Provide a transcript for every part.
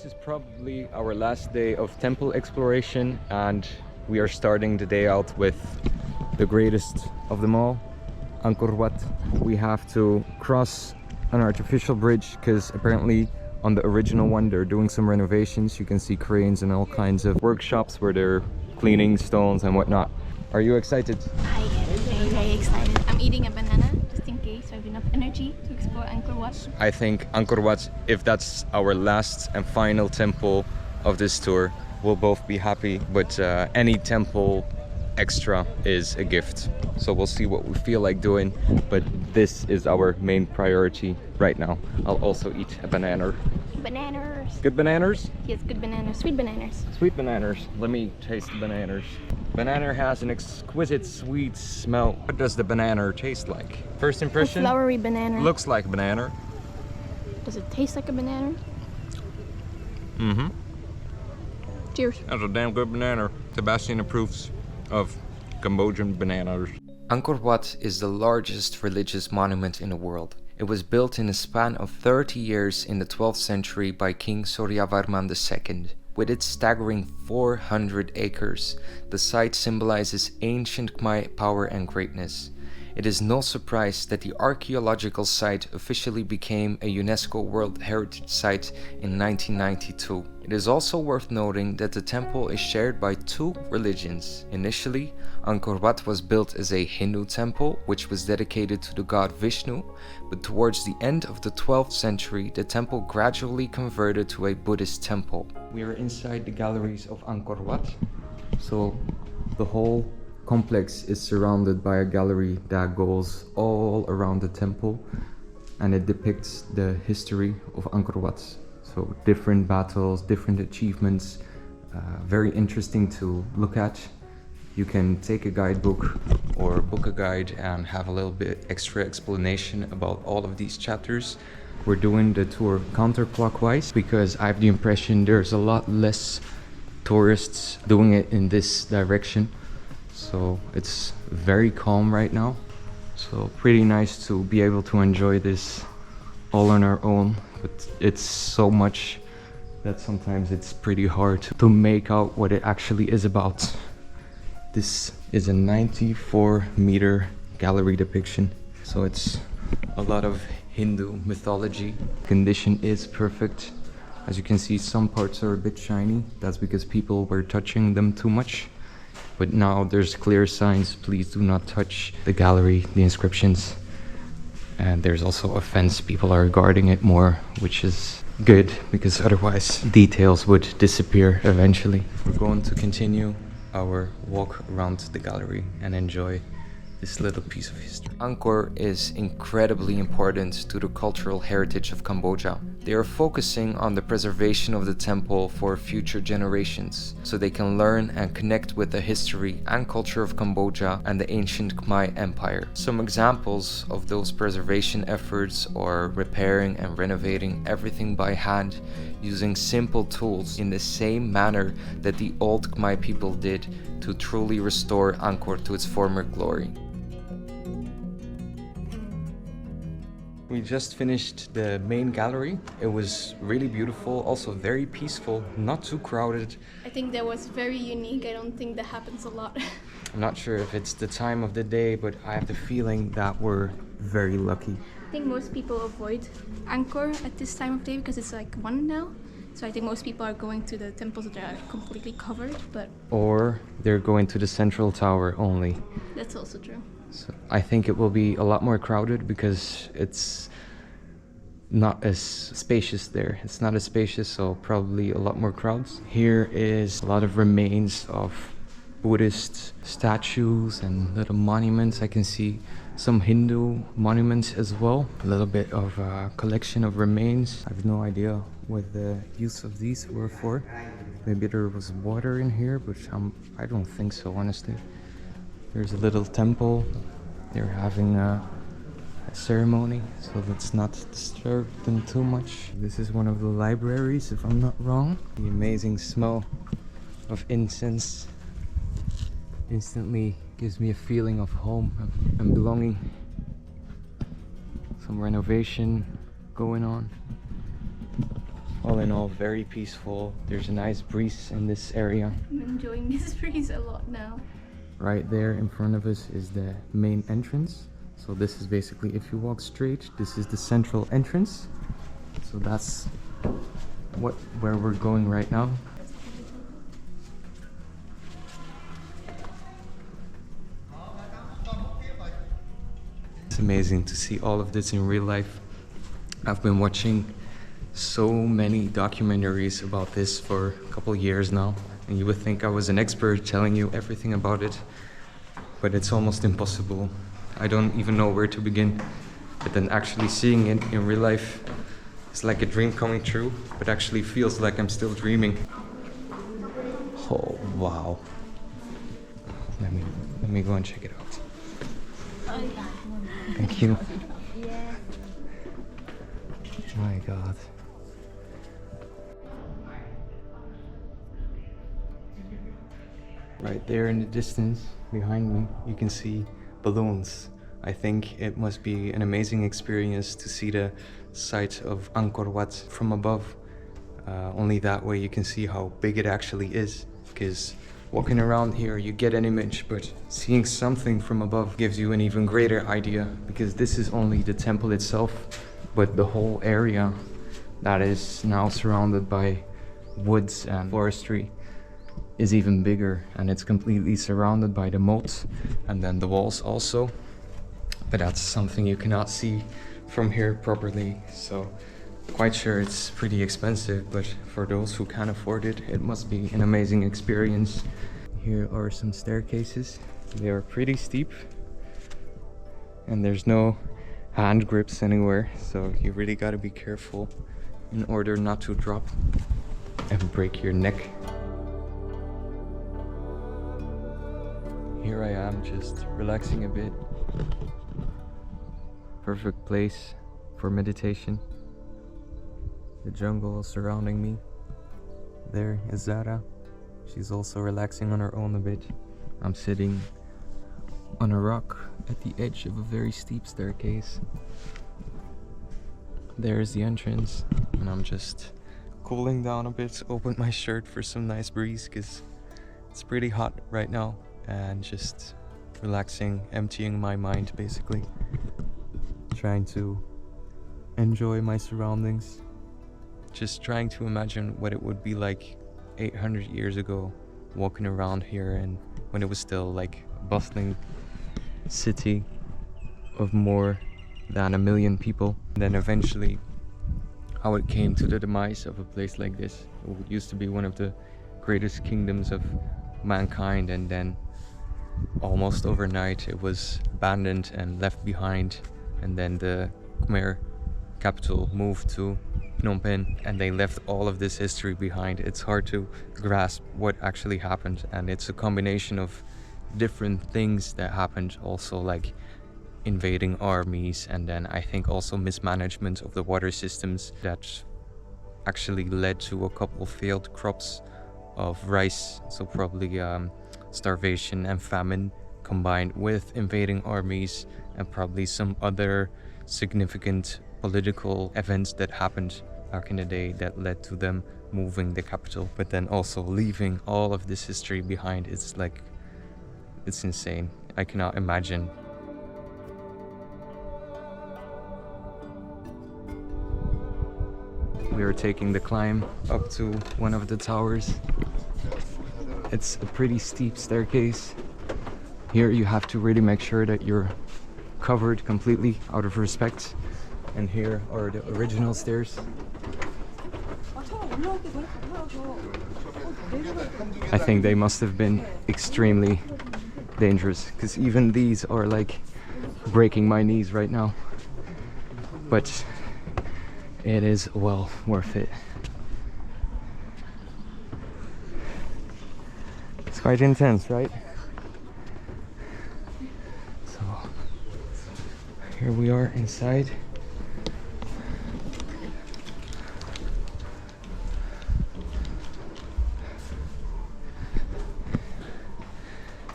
This is probably our last day of temple exploration, and we are starting the day out with the greatest of them all, Angkor Wat. We have to cross an artificial bridge because apparently on the original one they're doing some renovations. You can see cranes and all kinds of workshops where they're cleaning stones and whatnot. Are you excited? I am very, very excited. I'm eating a banana just in case so I have enough energy to explore Angkor Wat. I think Angkor Wat, if that's our last and final temple of this tour, we'll both be happy, but any temple extra is a gift. So we'll see what we feel like doing, but this is our main priority right now. I'll also eat a banana. Bananas! Good bananas? Yes, good bananas. Sweet bananas. Sweet bananas. Let me taste the bananas. Banana has an exquisite sweet smell. What does the banana taste like? First impression? A flowery banana. Looks like banana. Does it taste like a banana? Mm-hmm. Cheers. That's a damn good banana. Sebastian approves of Cambodian bananas. Angkor Wat is the largest religious monument in the world. It was built in a span of 30 years in the 12th century by King Suryavarman II. With its staggering 400 acres, the site symbolizes ancient Khmer power and greatness. It is no surprise that the archaeological site officially became a UNESCO World Heritage Site in 1992. It is also worth noting that the temple is shared by two religions. Initially, Angkor Wat was built as a Hindu temple, which was dedicated to the god Vishnu, but towards the end of the 12th century, the temple gradually converted to a Buddhist temple. We are inside the galleries of Angkor Wat, so the whole complex is surrounded by a gallery that goes all around the temple, and it depicts the history of Angkor Wat. So different battles, different achievements, very interesting to look at. You can take a guidebook or book a guide and have a little bit extra explanation about all of these chapters. We're doing the tour counterclockwise because I have the impression there's a lot less tourists doing it in this direction. So it's very calm right now. So pretty nice to be able to enjoy this all on our own. But it's so much that sometimes it's pretty hard to make out what it actually is about. This is a 94-meter gallery depiction. So it's a lot of Hindu mythology. Condition is perfect. As you can see, some parts are a bit shiny. That's because people were touching them too much. But now there's clear signs, please do not touch the gallery, the inscriptions. And there's also a fence, people are guarding it more, which is good because otherwise details would disappear eventually. We're going to continue our walk around the gallery and enjoy this little piece of history. Angkor is incredibly important to the cultural heritage of Cambodia. They are focusing on the preservation of the temple for future generations, so they can learn and connect with the history and culture of Cambodia and the ancient Khmer Empire. Some examples of those preservation efforts are repairing and renovating everything by hand, using simple tools in the same manner that the old Khmer people did to truly restore Angkor to its former glory. We just finished the main gallery. It was really beautiful, also very peaceful, not too crowded. I think that was very unique. I don't think that happens a lot. I'm not sure if it's the time of the day, but I have the feeling that we're very lucky. I think most people avoid Angkor at this time of day because it's like 1 now. So I think most people are going to the temples that are completely covered, but... Or they're going to the central tower only. That's also true. So I think it will be a lot more crowded because it's not as spacious there. It's not as spacious, so probably a lot more crowds. Here is a lot of remains of Buddhist statues and little monuments. I can see some Hindu monuments as well. A little bit of a collection of remains. I have no idea what the use of these were for. Maybe there was water in here, but I don't think so, honestly. There's a little temple. They're having a ceremony, so let's not disturb them too much. This is one of the libraries, if I'm not wrong. The amazing smell of incense instantly gives me a feeling of home and belonging. Some renovation going on. All in all, very peaceful. There's a nice breeze in this area. I'm enjoying this breeze a lot now. Right there in front of us is the main entrance. So this is basically, if you walk straight, this is the central entrance. So that's where we're going right now. It's amazing to see all of this in real life. I've been watching so many documentaries about this for a couple years now, and you would think I was an expert telling you everything about it, but it's almost impossible. I don't even know where to begin. But then actually seeing it in real life is like a dream coming true, but actually feels like I'm still dreaming. Oh wow. Let me go and check it out. Thank you. My God. Right there in the distance behind me, you can see balloons. I think it must be an amazing experience to see the site of Angkor Wat from above. Only that way you can see how big it actually is. Because walking around here you get an image, but seeing something from above gives you an even greater idea. Because this is only the temple itself, but the whole area that is now surrounded by woods and forestry is even bigger, and it's completely surrounded by the moat and then the walls also. But that's something you cannot see from here properly, so quite sure it's pretty expensive, but for those who can afford it, it must be an amazing experience. Here are some staircases. They are pretty steep and there's no hand grips anywhere, so you really got to be careful in order not to drop and break your neck. Here I am, just relaxing a bit. Perfect place for meditation. The jungle surrounding me. There is Zara. She's also relaxing on her own a bit. I'm sitting on a rock at the edge of a very steep staircase. There's the entrance, and I'm just cooling down a bit. Opened my shirt for some nice breeze because it's pretty hot right now, and just relaxing, emptying my mind basically. Trying to enjoy my surroundings. Just trying to imagine what it would be like 800 years ago, walking around here, and when it was still like a bustling city of more than 1 million people. And then eventually how it came to the demise of a place like this. It used to be one of the greatest kingdoms of mankind, and then almost overnight it was abandoned and left behind, and then the Khmer capital moved to Phnom Penh, and they left all of this history behind. It's hard to grasp what actually happened, and it's a combination of different things that happened, also like invading armies, and then I think also mismanagement of the water systems that actually led to a couple failed crops of rice, so probably starvation and famine combined with invading armies, and probably some other significant political events that happened back in the day that led to them moving the capital, but then also leaving all of this history behind. It's like, it's insane. I cannot imagine. We are taking the climb up to one of the towers. It's a pretty steep staircase. Here you have to really make sure that you're covered completely out of respect. And here are the original stairs. I think they must have been extremely dangerous, because even these are like breaking my knees right now. But it is well worth it. It's quite intense, right? So here we are inside.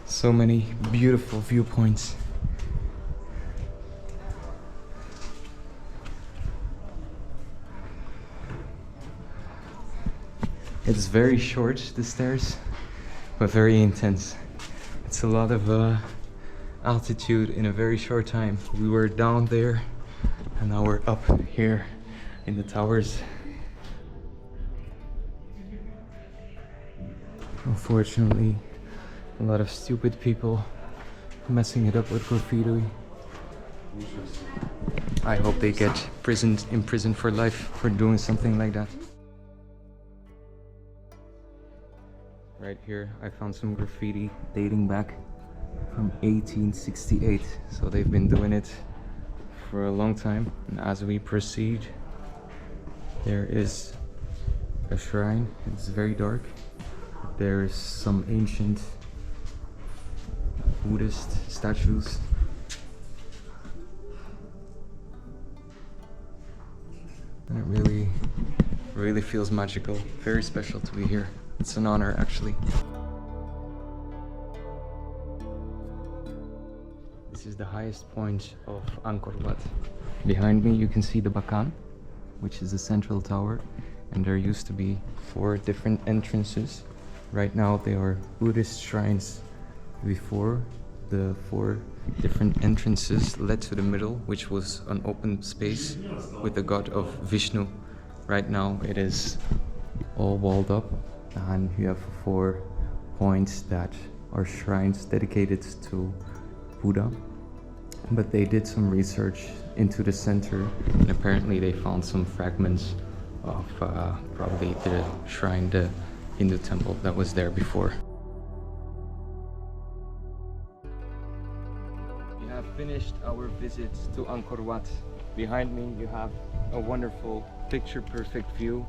So many beautiful viewpoints. It's very short, the stairs, but very intense. It's a lot of altitude in a very short time. We were down there and now we're up here in the towers. Unfortunately, a lot of stupid people messing it up with graffiti. I hope they get imprisoned for life for doing something like that. Right here, I found some graffiti dating back from 1868. So they've been doing it for a long time. And as we proceed, there is a shrine. It's very dark. There's some ancient Buddhist statues. And it really feels magical. Very special to be here. It's an honor, actually. This is the highest point of Angkor Wat. Behind me you can see the Bakan, which is the central tower, and there used to be 4 different entrances. Right now they are Buddhist shrines. Before, the 4 different entrances led to the middle, which was an open space with the god of Vishnu. Right now it is all walled up, and you have 4 points that are shrines dedicated to Buddha. But they did some research into the center, and apparently they found some fragments of probably the shrine, the Hindu temple that was there before. We have finished our visit to Angkor Wat. Behind me you have a wonderful picture-perfect view.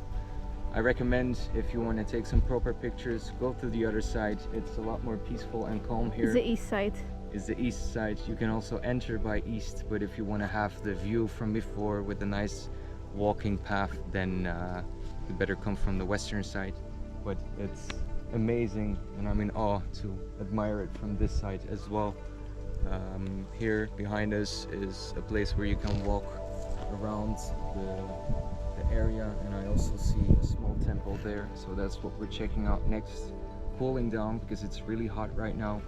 I recommend, if you want to take some proper pictures, go to the other side. It's a lot more peaceful and calm here. It's the east side. Is the east side. You can also enter by east, but if you want to have the view from before with a nice walking path, then you better come from the western side. But it's amazing, and I'm in awe to admire it from this side as well. Here behind us is a place where you can walk around the area, and I also see a small temple there, so that's what we're checking out next. Cooling down because it's really hot right now.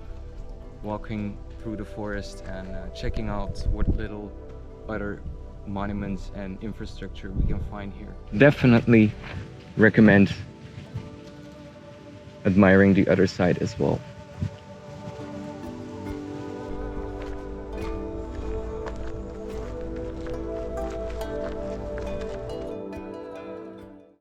Walking through the forest and checking out what little other monuments and infrastructure we can find here. Definitely recommend admiring the other side as well.